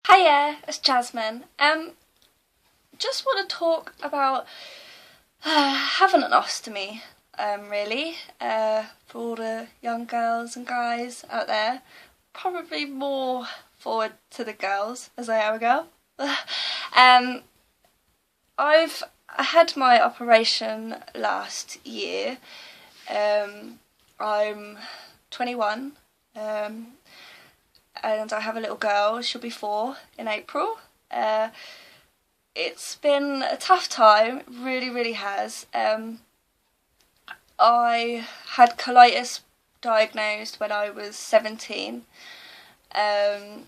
Hiya, it's Jasmine. Just want to talk about having an ostomy, really, for all the young girls and guys out there. Probably more forward to the girls, as I am a girl. um, I've had my operation last year. I'm 21. And I have a little girl. She'll be 4 in April. It's been a tough time, really, really has. I had colitis diagnosed when I was 17, and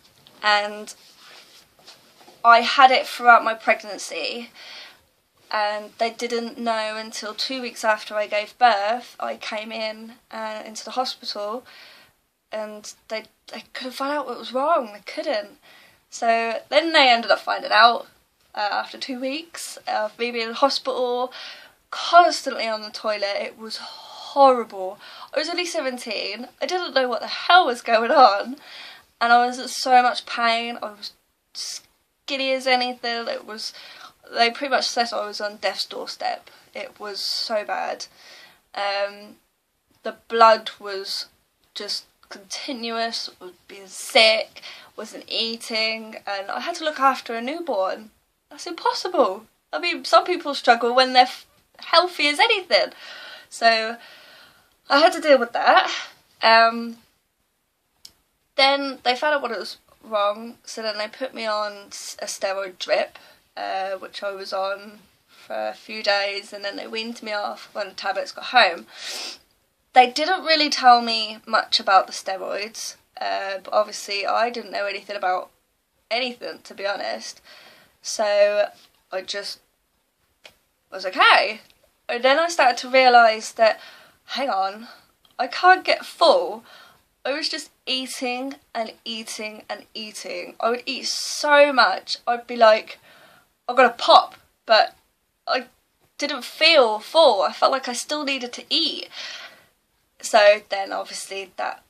I had it throughout my pregnancy, and they didn't know until 2 weeks after I gave birth. I came in into the hospital, and they couldn't find out what was wrong. They couldn't. So then they ended up finding out after 2 weeks of me being in the hospital, constantly on the toilet. It was horrible. I was only 17. I didn't know what the hell was going on, and I was in so much pain. I was skinny as anything. They pretty much said I was on death's doorstep. It was so bad. The blood was just continuous, was being sick, wasn't eating, and I had to look after a newborn. That's impossible. I mean, some people struggle when they're healthy as anything. So I had to deal with that. Then they found out what it was wrong, so then they put me on a steroid drip, which I was on for a few days, and then they weaned me off when the tablets got home. They didn't really tell me much about the steroids, but obviously I didn't know anything about anything, to be honest. So I just was okay. And then I started to realise that, hang on, I can't get full. I was just eating and eating and eating. I would eat so much, I'd be like, I'm gonna pop, but I didn't feel full. I felt like I still needed to eat. So then obviously that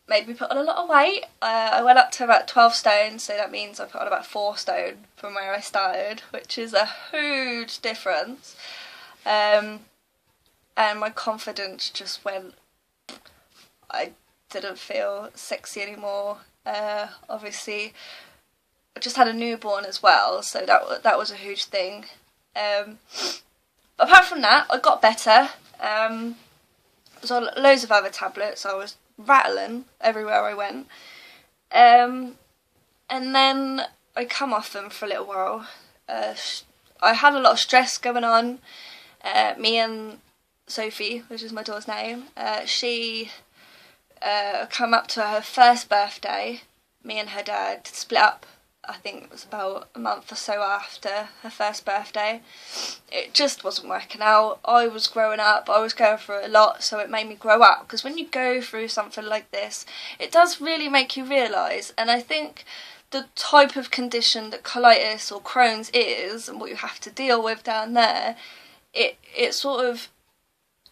made me put on a lot of weight. I went up to about 12 stone, so that means I put on about 4 stone from where I started, which is a huge difference. And my confidence just went. I didn't feel sexy anymore. Obviously, I just had a newborn as well, so that was a huge thing. But apart from that, I got better. I was on loads of other tablets. I was rattling everywhere I went. And then I come off them for a little while. I had a lot of stress going on. Me and Sophie, which is my daughter's name, she come up to her first birthday. Me and her dad split up. I think it was about a month or so after her first birthday. It just wasn't working out. I was growing up, I was going through a lot, so it made me grow up. Because when you go through something like this, it does really make you realise. And I think the type of condition that colitis or Crohn's is, and what you have to deal with down there, it sort of,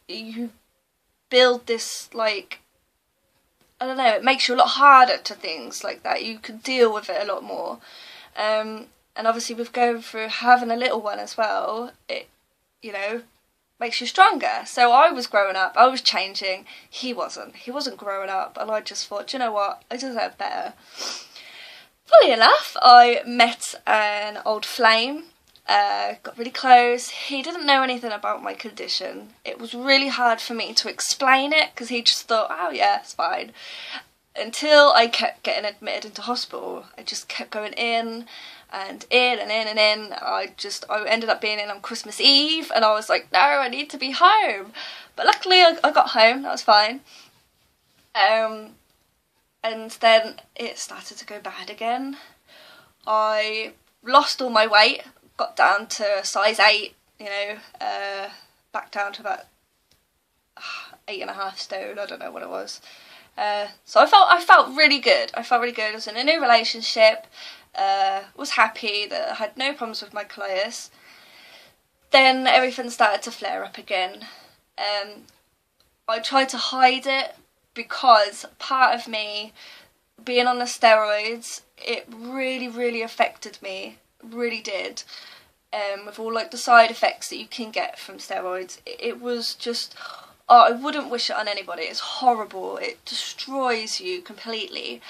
you build this, like, I don't know, it makes you a lot harder to things like that. You can deal with it a lot more. And obviously with going through having a little one as well, it, makes you stronger. So I was growing up, I was changing, he wasn't growing up, and I just thought, you know what, I deserve better. Funny enough, I met an old flame, got really close. He didn't know anything about my condition. It was really hard for me to explain it, because he just thought, oh yeah, it's fine. Until I kept getting admitted into hospital. I just kept going in and in and in and in. I ended up being in on Christmas Eve, and I was like, no, I need to be home. But luckily I got home, that was fine. And then it started to go bad again. I lost all my weight. Got down to size 8, back down to about 8.5 stone. I don't know what it was. So I felt really good. I was in a new relationship. Was happy that I had no problems with my colitis. Then everything started to flare up again. I tried to hide it because part of me being on the steroids, it really affected me, really did. With all like the side effects that you can get from steroids, it was just, oh, I wouldn't wish it on anybody. It's horrible. It destroys you completely.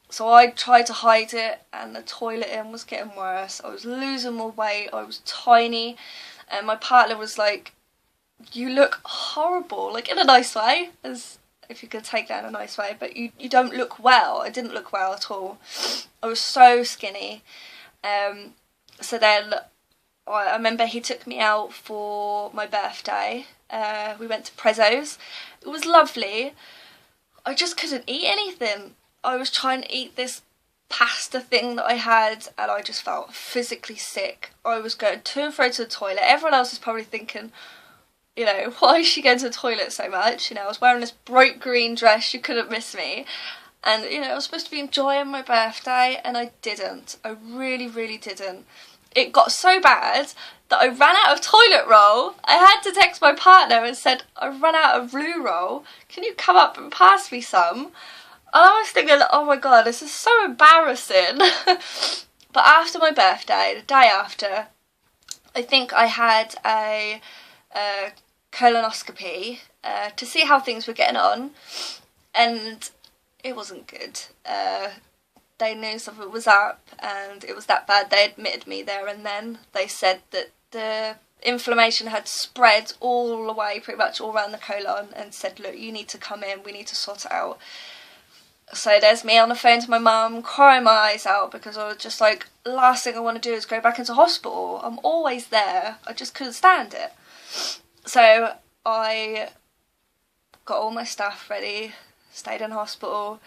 So I tried to hide it, and the toileting was getting worse. I was losing more weight. I was tiny, and my partner was like, "You look horrible," like in a nice way, as if you could take that in a nice way, but you don't look well. I didn't look well at all. I was so skinny. So then I remember he took me out for my birthday. We went to Prezzo's. It was lovely. I just couldn't eat anything. I was trying to eat this pasta thing that I had, and I just felt physically sick. I was going to and fro to the toilet. Everyone else was probably thinking, you know, why is she going to the toilet so much? You know, I was wearing this bright green dress, you couldn't miss me. And, you know, I was supposed to be enjoying my birthday, and I didn't. I really didn't. It got so bad that I ran out of toilet roll. I had to text my partner and said, "I've run out of loo roll. Can you come up and pass me some?" And I was thinking, oh my god, this is so embarrassing. But after my birthday, the day after, I think I had a colonoscopy to see how things were getting on, and it wasn't good. They knew something was up, and it was that bad. They admitted me there and then. They said that the inflammation had spread all the way, pretty much all around the colon, and said, "Look, you need to come in, we need to sort it out." So there's me on the phone to my mum, crying my eyes out, because I was just like, last thing I want to do is go back into hospital. I'm always there. I just couldn't stand it. So I got all my stuff ready, stayed in hospital,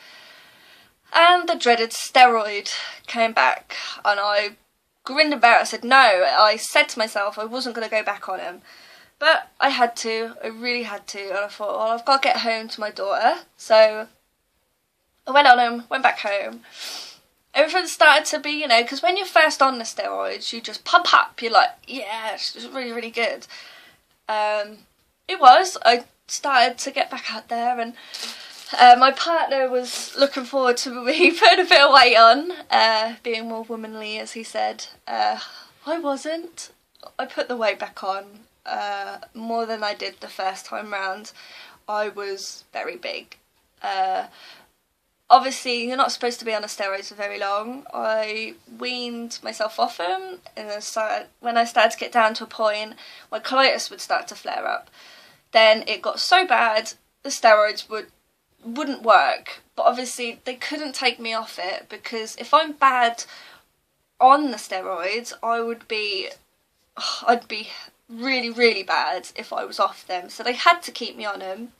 and the dreaded steroid came back, and I grinned and bear it. I said no. I said to myself I wasn't going to go back on him, but I had to. I really had to, and I thought, well, I've got to get home to my daughter. So I went on him, went back home. Everything started to be, you know, because when you're first on the steroids, you just pump up. You're like, yeah, it's just really good. It was. I started to get back out there, and my partner was looking forward to me putting a bit of weight on, being more womanly, as he said. I wasn't. I put the weight back on more than I did the first time round. I was very big. Obviously, you're not supposed to be on the steroids for very long. I weaned myself off them, and when I started to get down to a point, my colitis would start to flare up. Then it got so bad, the steroids wouldn't work. But obviously, they couldn't take me off it, because if I'm bad on the steroids, I'd be really bad if I was off them. So they had to keep me on them.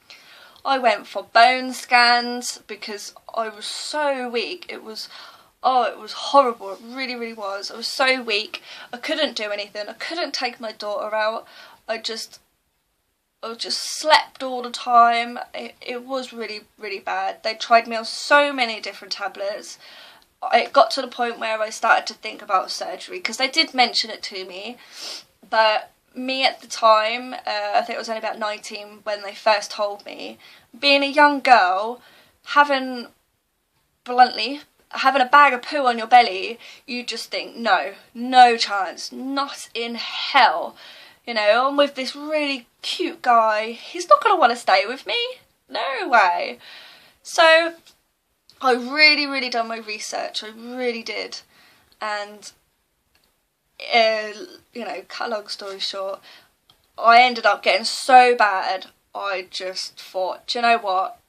I went for bone scans because I was so weak. It was horrible. It really was. I was so weak. I couldn't do anything. I couldn't take my daughter out. I just slept all the time. It was really bad. They tried me on so many different tablets. It got to the point where I started to think about surgery, because they did mention it to me, but me at the time, I think I was only about 19 when they first told me, being a young girl, having a bag of poo on your belly, you just think, no chance, not in hell. You know, I'm with this really cute guy, he's not going to want to stay with me, no way. So I really done my research, I really did, and you know, cut a long story short, I ended up getting so bad, I just thought, do you know what,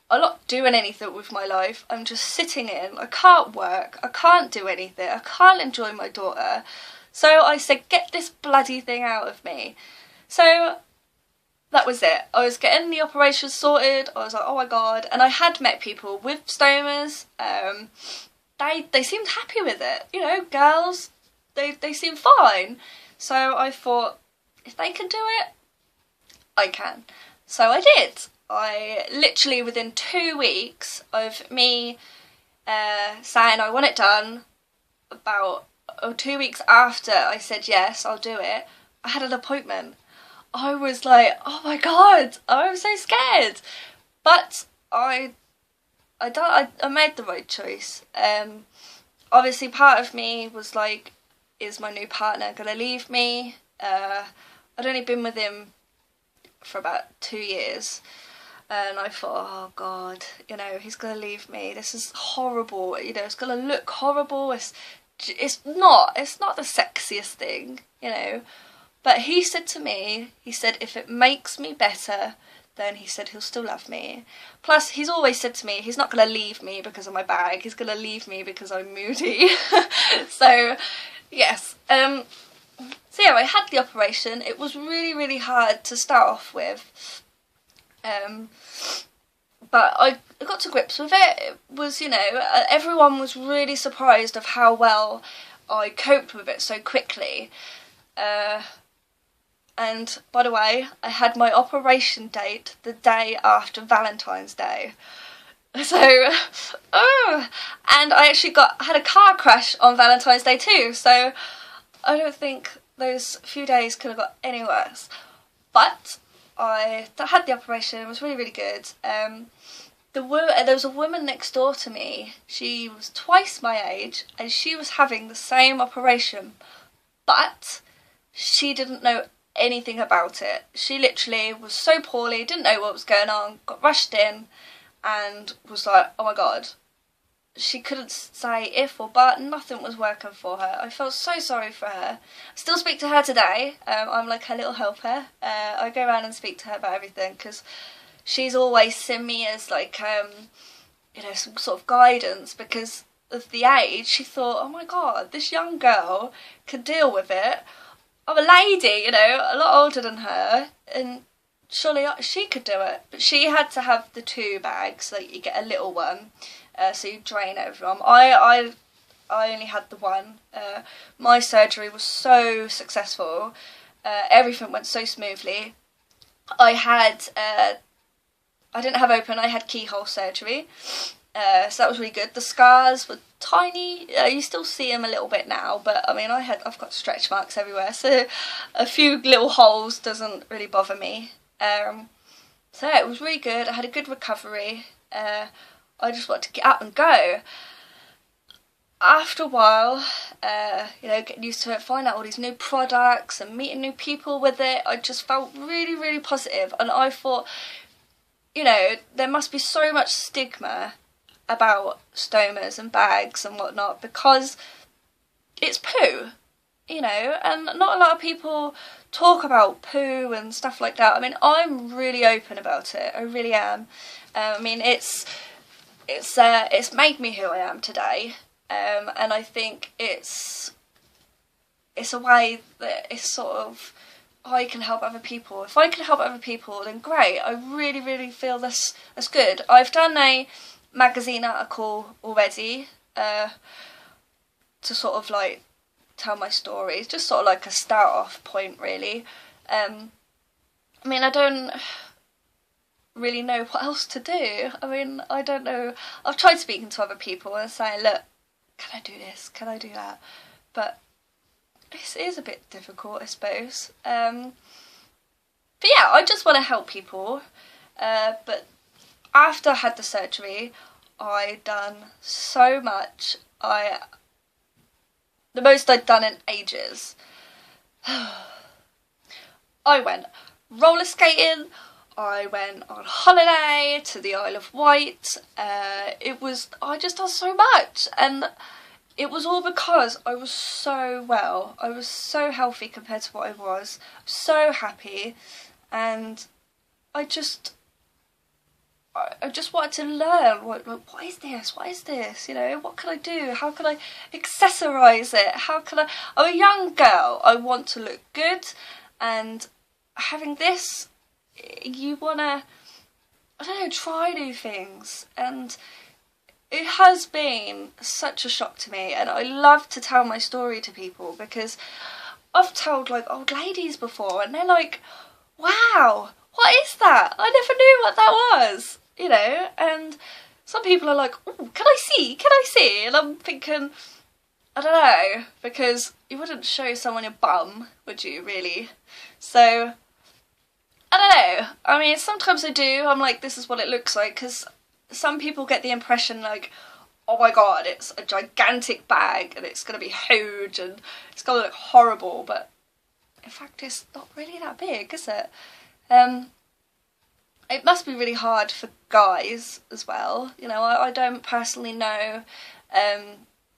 I'm not doing anything with my life, I'm just sitting in, I can't work, I can't do anything, I can't enjoy my daughter. So I said, get this bloody thing out of me. So that was it. I was getting the operation sorted, I was like, oh my god, and I had met people with stomas. They seemed happy with it, you know, girls, they seemed fine. So I thought, if they can do it, I can. So I did. I literally, within 2 weeks of me saying I want it done, about 2 weeks after I said yes, I'll do it, I had an appointment. I was like, oh my god, I'm so scared. But I I made the right choice. Obviously part of me was like, is my new partner gonna leave me? I'd only been with him for about 2 years, and I thought, oh God, you know, he's gonna leave me. This is horrible. You know, it's gonna look horrible. It's not the sexiest thing, you know. But he said to me, he said, if it makes me better, then he said he'll still love me. Plus, he's always said to me, he's not going to leave me because of my bag, he's going to leave me because I'm moody. So, yes. So yeah, I had the operation. It was really, really hard to start off with. But I got to grips with it. It was, you know, everyone was really surprised of how well I coped with it so quickly. And by the way, I had my operation date the day after Valentine's Day. So, and I actually had a car crash on Valentine's Day too. So I don't think those few days could have got any worse. But I had the operation. It was really, really good. There was a woman next door to me. She was twice my age, and she was having the same operation, but she didn't know anything about it. She literally was so poorly, didn't know what was going on, got rushed in, and was like, oh my God. She couldn't say if or but, nothing was working for her. I felt so sorry for her. I still speak to her today. I'm like her little helper. I go around and speak to her about everything, because she's always seen me as like, you know, some sort of guidance, because of the age. She thought, oh my God, this young girl could deal with it. I'm a lady, you know, a lot older than her, and surely she could do it. But she had to have the 2 bags, like you get a little one, so you drain everyone. I only had the one. My surgery was so successful. Everything went so smoothly. I didn't have open, I had keyhole surgery. So that was really good. The scars were tiny. You still see them a little bit now, but I mean, I've got stretch marks everywhere, so a few little holes doesn't really bother me. So yeah, it was really good. I had a good recovery. I just wanted to get up and go. After a while, you know, getting used to it, finding out all these new products and meeting new people with it, I just felt really, really positive. And I thought, you know, there must be so much stigma about stomas and bags and whatnot, because it's poo, you know, and not a lot of people talk about poo and stuff like that. I mean, I'm really open about it. I really am. I mean, it's made me who I am today, and I think it's a way that it's sort of, I can help other people. If I can help other people, then great. I really, really feel that's good. I've done a magazine article already to sort of like tell my story. It's just sort of like a start off point, really. I mean, I don't really know what else to do. I mean, I don't know. I've tried speaking to other people and saying, look, can I do this? Can I do that? But it is a bit difficult, I suppose. But yeah, I just want to help people. But after I had the surgery, I done so much. The most I'd done in ages. I went roller skating. I went on holiday to the Isle of Wight. I just done so much, and it was all because I was so well. I was so healthy compared to what I was. So happy, and I just wanted to learn, what is this? What is this? You know, what can I do? How can I accessorise it? I'm a young girl. I want to look good, and having this, you want to, I don't know, try new things, and it has been such a shock to me, and I love to tell my story to people, because I've told like old ladies before, and they're like, wow, what is that? I never knew what that was, you know. And some people are like, oh, can I see? And I'm thinking, I don't know, because you wouldn't show someone your bum, would you, really? So I don't know. I mean, sometimes I do. I'm like, this is what it looks like, because some people get the impression like, oh my god, it's a gigantic bag and it's going to be huge and it's going to look horrible, but in fact it's not really that big, is it? It must be really hard for guys as well. You know, I don't personally know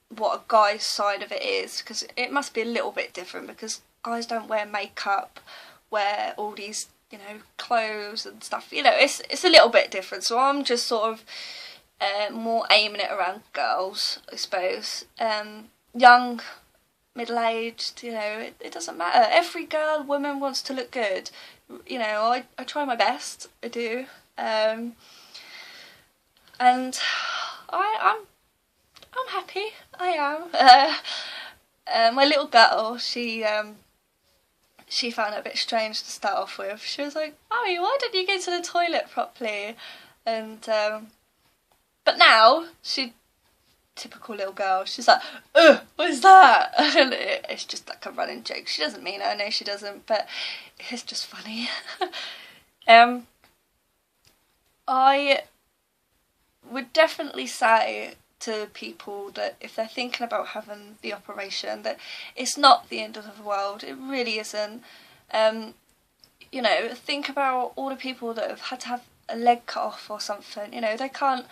what a guy's side of it is, because it must be a little bit different, because guys don't wear makeup, wear all these, you know, clothes and stuff. You know, it's a little bit different. So I'm just sort of more aiming it around girls, I suppose. Young, middle-aged, you know, it doesn't matter. Every girl, woman wants to look good. You know, I try my best, I do. And I'm happy, I am. My little girl, she found it a bit strange to start off with. She was like, "Mommy, why didn't you go to the toilet properly?" And but now typical little girl, she's like, "Ugh, what's that?" And it's just like a running joke. She doesn't mean it, I know she doesn't, but it's just funny. I would definitely say to people that if they're thinking about having the operation, that it's not the end of the world. It really isn't. You know, think about all the people that have had to have a leg cut off or something. You know, they can't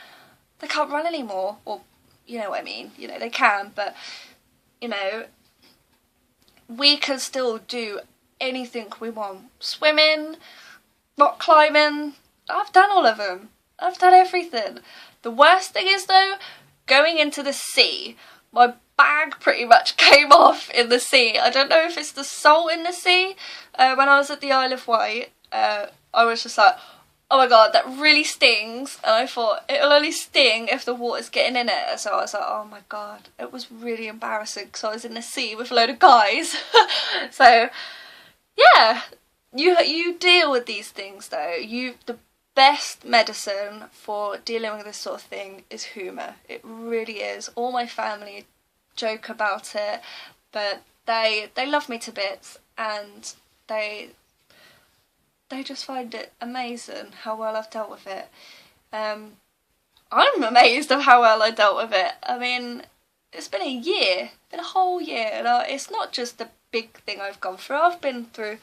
run anymore, or you know what I mean. You know, they can, but you know, we can still do anything we want. Swimming, rock climbing. I've done all of them. I've done everything. The worst thing is though, going into the sea. My bag pretty much came off in the sea. I don't know if it's the salt in the sea. When I was at the Isle of Wight, I was just like, oh my god, that really stings. And I thought, it'll only sting if the water's getting in it. So I was like, oh my god. It was really embarrassing because I was in the sea with a load of guys. So, yeah. You deal with these things though. The best medicine for dealing with this sort of thing is humour. It really is. All my family joke about it, but they love me to bits, and they just find it amazing how well I've dealt with it. I'm amazed of how well I dealt with it. I mean, it's been a year, been a whole year, and it's not just the big thing I've gone through. I've been through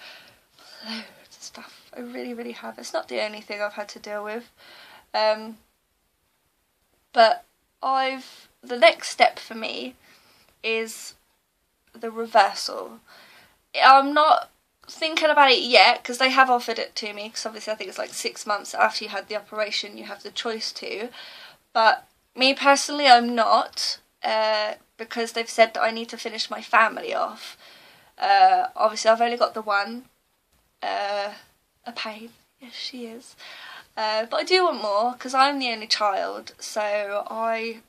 loads of stuff. I really, really have. It's not the only thing I've had to deal with. But the next step for me is the reversal. I'm not thinking about it yet, because they have offered it to me, because obviously I think it's like 6 months after you had the operation you have the choice to. But me personally, I'm not, because they've said that I need to finish my family off. Obviously I've only got the one. A pain, yes she is, but I do want more, because I'm the only child, so I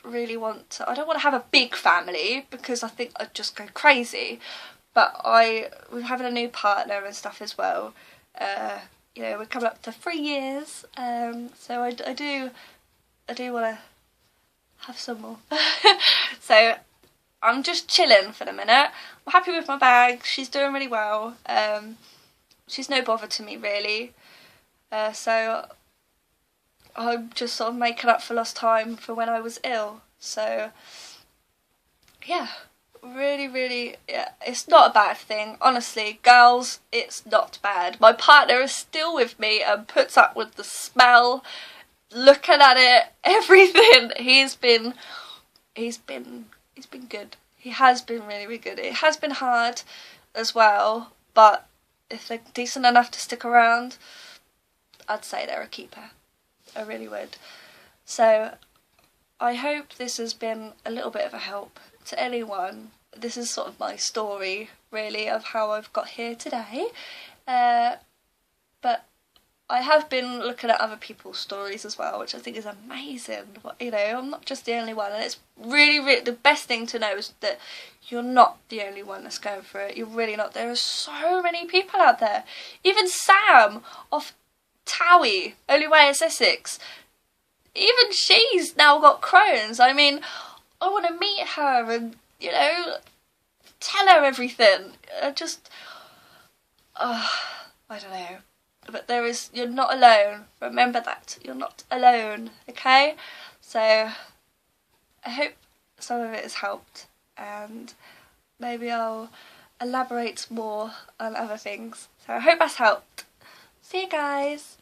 really want to, I don't want to have a big family because I think I'd just go crazy, but we're having a new partner and stuff as well. You know, we're coming up to 3 years, so I do want to have some more. So I'm just chilling for the minute. I'm happy with my bag, she's doing really well. She's no bother to me really, so I'm just sort of making up for lost time for when I was ill. So yeah, really, really, yeah, it's not a bad thing. Honestly, girls, it's not bad. My partner is still with me and puts up with the smell, looking at it, everything. He's been good. He has been really, really good. It has been hard as well, but if they're decent enough to stick around, I'd say they're a keeper. I really would. So I hope this has been a little bit of a help to anyone. This is sort of my story, really, of how I've got here today. But I have been looking at other people's stories as well, which I think is amazing. You know, I'm not just the only one, and it's really, really, the best thing to know is that you're not the only one that's going through it. You're really not. There are so many people out there. Even Sam off Towie, only way is Essex. Even she's now got Crohn's. I mean, I want to meet her and, you know, tell her everything. I don't know. but you're not alone. Remember that, you're not alone, okay? So I hope some of it has helped, and maybe I'll elaborate more on other things. So I hope that's helped. See you guys.